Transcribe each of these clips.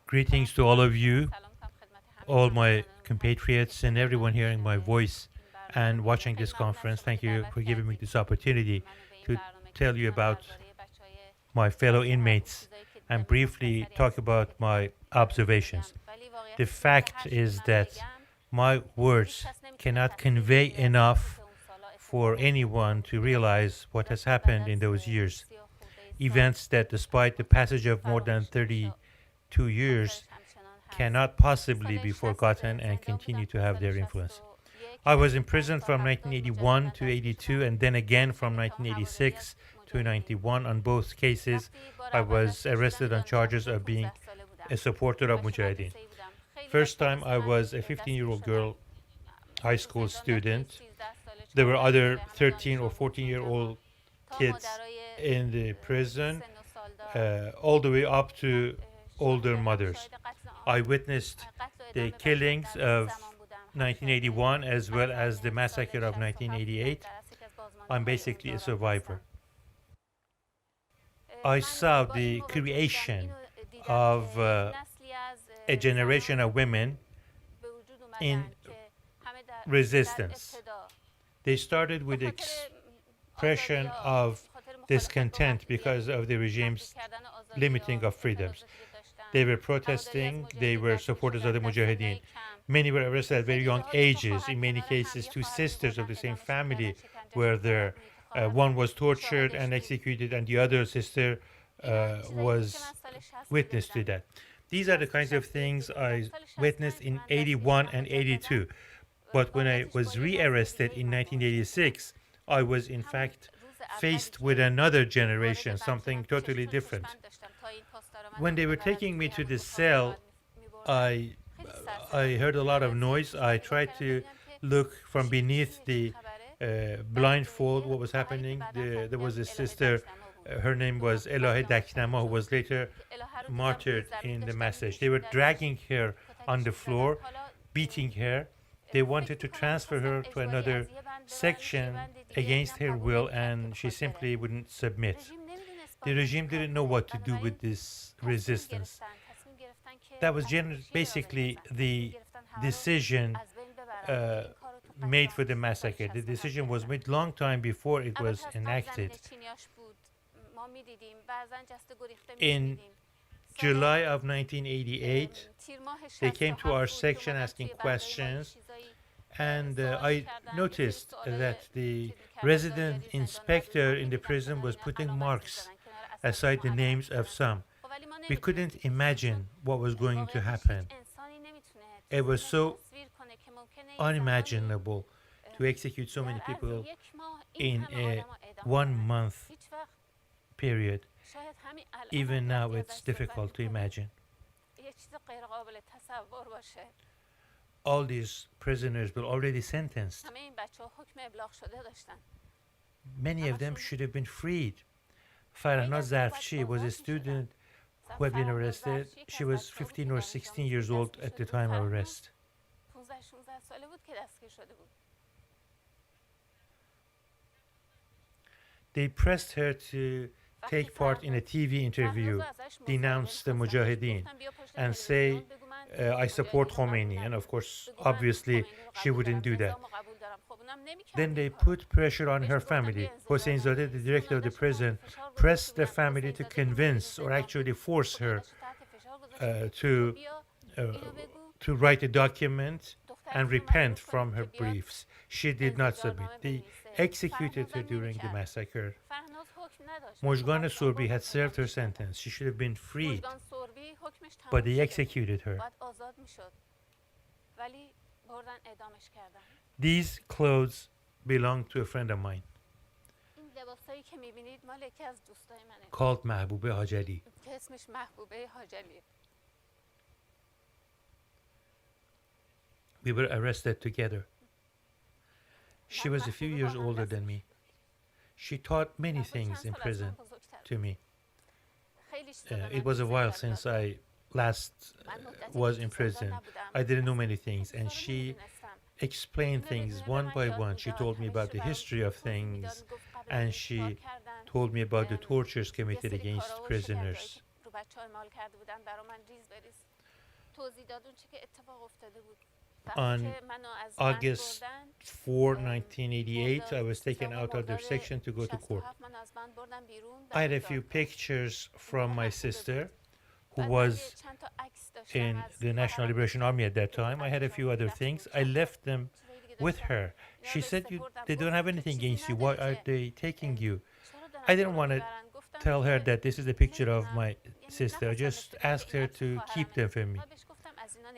Greetings to all of you, all my compatriots, and everyone hearing my voice and watching this conference. Thank you for giving me this opportunity to tell you about my fellow inmates and briefly talk about my observations. The fact is that my words cannot convey enough for anyone to realize what has happened in those years. Events that, despite the passage of more than 32 years, cannot possibly be forgotten and continue to have their influence. I was in prison from 1981 to 82 and then again from 1986 to 91. On both cases, I was arrested on charges of being a supporter of Mujahideen. First time I was a 15-year-old girl, high school student. There were other 13 or 14-year-old kids in the prison, all the way up to older mothers. I witnessed the killings of 1981 as well as the massacre of 1988. I'm basically a survivor. I saw the creation of a generation of women in resistance. They started with expression of discontent because of the regime's limiting of freedoms. They were protesting, they were supporters of the Mujahideen. Many were arrested at very young ages. In many cases, two sisters of the same family were there. One was tortured and executed, and the other sister was witness to that. These are the kinds of things I witnessed in 81 and 82. But when I was re-arrested in 1986, I was in fact faced with another generation, something totally different. When they were taking me to the cell, I heard a lot of noise. I tried to look from beneath the blindfold what was happening. There was a sister, her name was Elahe Daknama, who was later martyred in the massacre. They were dragging her on the floor, beating her. They wanted to transfer her to another section against her will, and she simply wouldn't submit. The regime didn't know what to do with this resistance. That was basically the decision made for the massacre. The decision was made long time before it was enacted. In July of 1988, they came to our section asking questions, and I noticed that the resident inspector in the prison was putting marks aside the names of some. We couldn't imagine what was going to happen. It was so unimaginable to execute so many people in a 1 month period. Even now, it's difficult to imagine. All these prisoners were already sentenced. Many of them should have been freed. Farhanaz Zarfchi was a student who had been arrested. She was 15 or 16 years old at the time of arrest. They pressed her to take part in a TV interview, denounce the Mujahideen, and say, I support Khomeini. And of course, obviously, she wouldn't do that. Then they put pressure on her family. Hossein Zadeh, the director of the prison, pressed the family to convince or actually force her to write a document and repent from her briefs. She did not submit. They executed her during the massacre. Mojgan Sorbi had served her sentence. She should have been freed, but they executed her. These clothes belong to a friend of mine called Mahbube Hajali. We were arrested together. She was a few years older than me. She taught many things in prison to me. It was a while since I last was in prison. I didn't know many things, and she explained things one by one. She told me about the history of things, and she told me about the tortures committed against prisoners. On August 4, 1988, I was taken out of their section to go to court. I had a few pictures from my sister, who was in the National Liberation Army at that time. I had a few other things. I left them with her. She said, they don't have anything against you. Why are they taking you? I didn't want to tell her that this is a picture of my sister. I just asked her to keep them for me.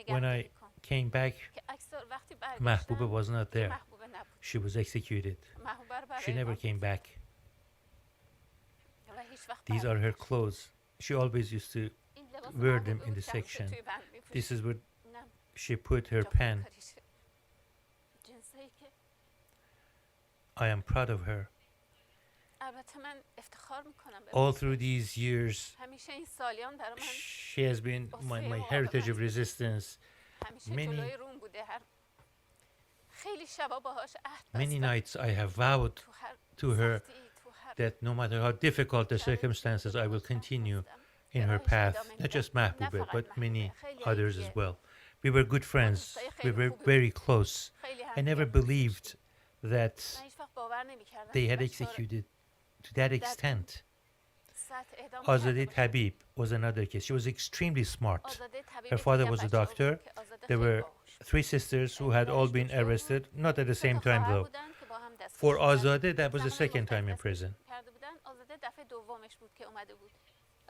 When I came back, Mahbouba was not there. She was executed. She never came back. These are her clothes. She always used to wear them in the section. This is where she put her pen. I am proud of her. All through these years, she has been my heritage of resistance. Many nights I have vowed to her that no matter how difficult the circumstances, I will continue in her path. Not just Mahbouba, but many others as well. We were good friends. We were very close. I never believed that they had executed to that extent. Azadeh Tabib was another case. She was extremely smart. Her father was a doctor. There were 3 sisters who had all been arrested, not at the same time though. For Azadeh, that was the second time in prison.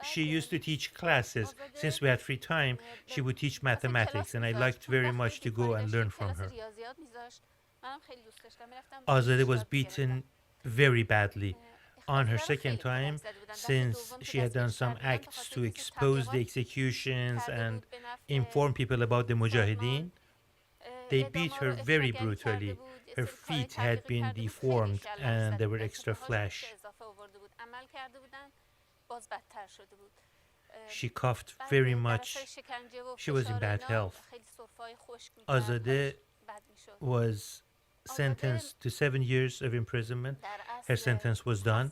She used to teach classes. Since we had free time, she would teach mathematics, and I liked very much to go and learn from her. Azadeh was beaten very badly. On her second time, since she had done some acts to expose the executions and inform people about the Mujahideen, they beat her very brutally. Her feet had been deformed and they were extra flesh. She coughed very much. She was in bad health. Azadeh was sentenced to 7 years of imprisonment. Her sentence was done.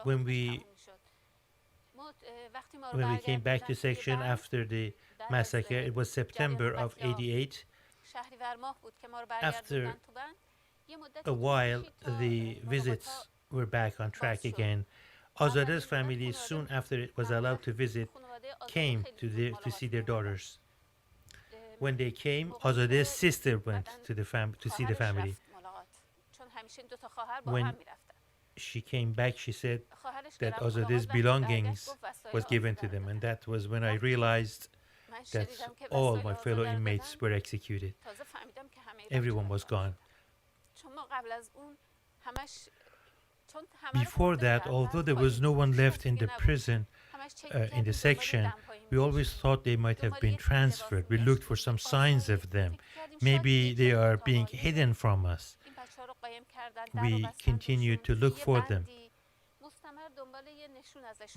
When we came back to section after the massacre, it was September of '88. After a while, the visits were back on track again. Azadeh's family, soon after it was allowed to visit, came to see their daughters. When they came, Azadeh's sister went to see the family. When she came back, she said that Azadeh's belongings was given to them, and that was when I realized that all my fellow inmates were executed. Everyone was gone. Before that, although there was no one left in the prison, in the section, we always thought they might have been transferred. We looked for some signs of them. Maybe they are being hidden from us. We continued to look for them.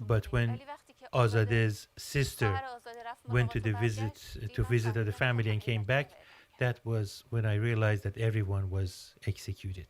But when Azadeh's sister went to visit the family and came back, that was when I realized that everyone was executed.